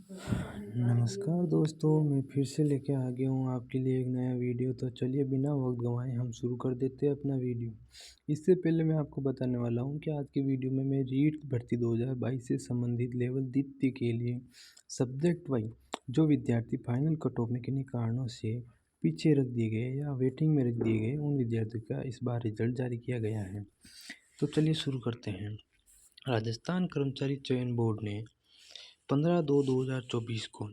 नमस्कार दोस्तों, मैं फिर से लेके आ गया हूँ आपके लिए एक नया वीडियो। तो चलिए बिना वक्त गंवाए हम शुरू कर देते हैं अपना वीडियो। इससे पहले मैं आपको बताने वाला हूँ कि आज की वीडियो में मैं रीट भर्ती 2022 से संबंधित लेवल द्वितीय के लिए सब्जेक्ट वाइज जो विद्यार्थी फाइनल कट ऑफ में किन्हीं कारणों से पीछे रख दिए गए या वेटिंग में रख दिए गए उन विद्यार्थियों का इस बार रिजल्ट जारी किया गया है। तो चलिए शुरू करते हैं। राजस्थान कर्मचारी चयन बोर्ड ने 15/2/2024 को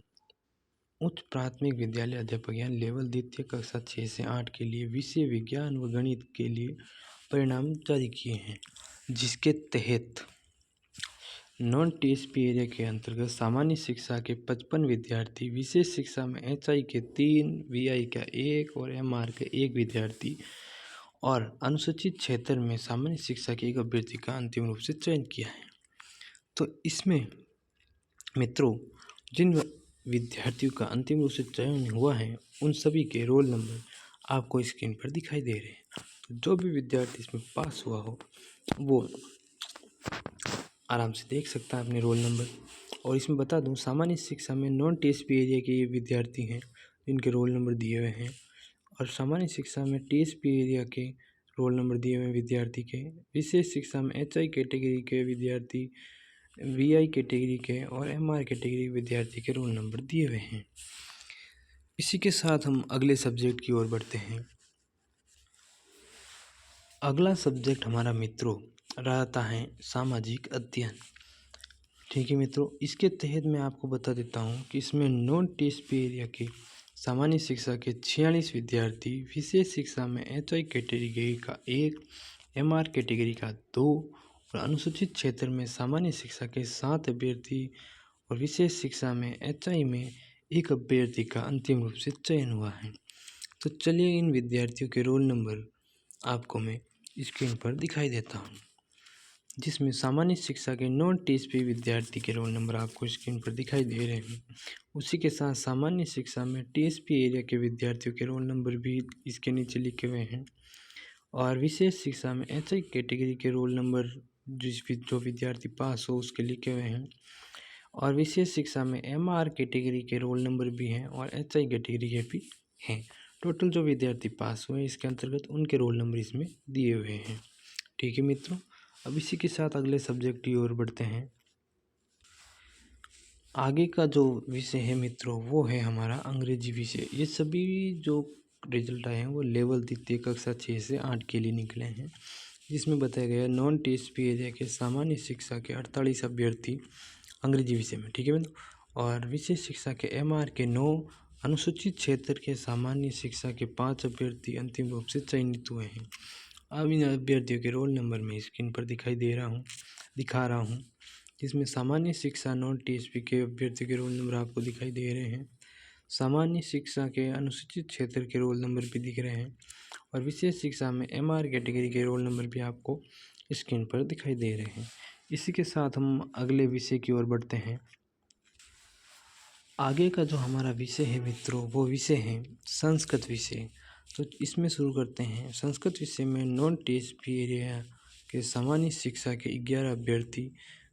उच्च प्राथमिक विद्यालय अध्यापक यानी लेवल द्वितीय कक्षा 6 से 8 के लिए विषय विज्ञान व गणित के लिए परिणाम जारी किए हैं, जिसके तहत नॉन टीएसपी एरिया के अंतर्गत सामान्य शिक्षा के 55 विद्यार्थी, विशेष शिक्षा में एचआई के 3, वीआई का 1 और एमआर के 1 विद्यार्थी और अनुसूचित क्षेत्र में सामान्य शिक्षा के 1 अभ्यर्थी का अंतिम रूप से चयन किया है। तो इसमें मित्रों, जिन विद्यार्थियों का अंतिम रूप से चयन हुआ है उन सभी के रोल नंबर आपको स्क्रीन पर दिखाई दे रहे हैं। तो जो भी विद्यार्थी इसमें पास हुआ हो वो आराम से देख सकता है अपने रोल नंबर। और इसमें बता दूं, सामान्य शिक्षा में नॉन टीएसपी एरिया के ये विद्यार्थी हैं जिनके रोल नंबर दिए हुए हैं, और सामान्य शिक्षा में टीएसपी एरिया के रोल नंबर दिए हुए विद्यार्थी के, विशेष शिक्षा में एचआई कैटेगरी के विद्यार्थी, वीआई कैटेगरी के और एमआर कैटेगरी विद्यार्थी के रोल नंबर दिए हुए हैं। इसी के साथ हम अगले सब्जेक्ट की ओर बढ़ते हैं। अगला सब्जेक्ट हमारा मित्रों रहता है सामाजिक अध्ययन। ठीक है मित्रों, इसके तहत मैं आपको बता देता हूँ कि इसमें नॉन टीएसपी एरिया के सामान्य शिक्षा के 46 विद्यार्थी, विशेष शिक्षा में एचआई कैटेगरी का 1, एमआर कैटेगरी का 2 और अनुसूचित क्षेत्र में सामान्य शिक्षा के 7 अभ्यर्थी और विशेष शिक्षा में एचआई में 1 अभ्यर्थी का अंतिम रूप से चयन हुआ है। तो चलिए इन विद्यार्थियों के रोल नंबर आपको मैं स्क्रीन पर दिखाई देता हूँ, जिसमें सामान्य शिक्षा के नॉन टीएसपी विद्यार्थी के रोल नंबर आपको स्क्रीन पर दिखाई दे रहे हैं। उसी के साथ सामान्य शिक्षा में टीएसपी एरिया के विद्यार्थियों के रोल नंबर भी इसके नीचे लिखे हुए हैं, और विशेष शिक्षा में एचआई कैटेगरी के रोल नंबर जो विद्यार्थी पास हो उसके लिखे हुए हैं, और विशेष शिक्षा में एमआर कैटेगरी के रोल नंबर भी हैं और एचआई कैटेगरी के भी हैं। टोटल जो विद्यार्थी पास हुए इसके अंतर्गत उनके रोल नंबर इसमें दिए हुए हैं। ठीक है मित्रों, अब इसी के साथ अगले सब्जेक्ट की ओर बढ़ते हैं। आगे का जो विषय है मित्रों वो है हमारा अंग्रेजी विषय। ये सभी जो रिजल्ट आए हैं वो लेवल द्वितीय कक्षा 6 से 8 के लिए निकले हैं, जिसमें बताया गया नॉन टीएसपी एरिया के सामान्य शिक्षा के 48 अभ्यर्थी अंग्रेजी विषय में। ठीक है मित्रों, और विशेष शिक्षा के एमआर के 9, अनुसूचित क्षेत्र के सामान्य शिक्षा के 5 अभ्यर्थी अंतिम रूप से चयनित हुए हैं। अब इन अभ्यर्थियों के रोल नंबर मैं स्क्रीन पर दिखा रहा हूँ, जिसमें सामान्य शिक्षा नॉन टीएसपी के अभ्यर्थी के रोल नंबर आपको दिखाई दे रहे हैं, सामान्य शिक्षा के अनुसूचित क्षेत्र के रोल नंबर भी दिख रहे हैं, और विशेष शिक्षा में एमआर कैटेगरी के रोल नंबर भी आपको स्क्रीन पर दिखाई दे रहे हैं। इसी के साथ हम अगले विषय की ओर बढ़ते हैं। आगे का जो हमारा विषय है मित्रों वो विषय है संस्कृत विषय। तो इसमें शुरू करते हैं। संस्कृत विषय में नॉन टीएसपी एरिया के सामान्य शिक्षा के 11 अभ्यर्थी,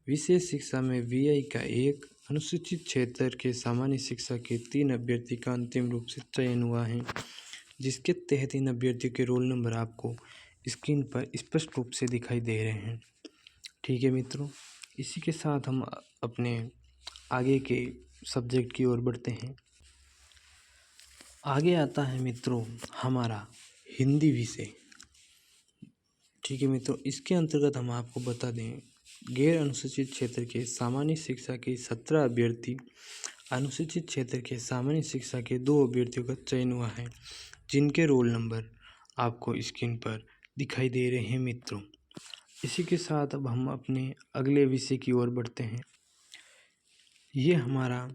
विशेष शिक्षा में वीआई का 1, अनुसूचित क्षेत्र के सामान्य शिक्षा के 3 अभ्यर्थी का अंतिम रूप से चयन हुआ है, जिसके तहत इन अभ्यर्थियों के रोल नंबर आपको स्क्रीन पर स्पष्ट रूप से दिखाई दे रहे हैं। ठीक है मित्रों, इसी के साथ हम अपने आगे के सब्जेक्ट की ओर बढ़ते हैं। आगे आता है मित्रों हमारा हिंदी विषय। ठीक है मित्रों, इसके अंतर्गत हम आपको बता दें गैर अनुसूचित क्षेत्र के सामान्य शिक्षा के 17 अभ्यर्थी, अनुसूचित क्षेत्र के सामान्य शिक्षा के 2 अभ्यर्थियों का चयन हुआ है, जिनके रोल नंबर आपको स्क्रीन पर दिखाई दे रहे हैं मित्रों। इसी के साथ अब हम अपने अगले विषय की ओर बढ़ते हैं। ये हमारा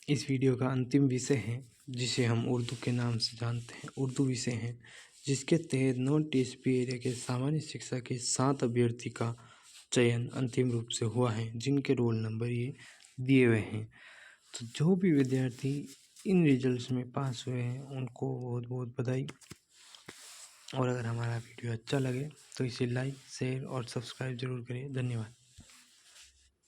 इस वीडियो का अंतिम विषय है, जिसे हम उर्दू के नाम से जानते हैं, उर्दू विषय है, जिसके तहत नॉन टीएसपी एरिया के सामान्य शिक्षा के 7 अभ्यर्थी का चयन अंतिम रूप से हुआ है, जिनके रोल नंबर ये दिए हुए हैं। तो जो भी विद्यार्थी इन रिजल्ट्स में पास हुए हैं उनको बहुत बहुत बधाई। और अगर हमारा वीडियो अच्छा लगे तो इसे लाइक, शेयर और सब्सक्राइब जरूर करें। धन्यवाद।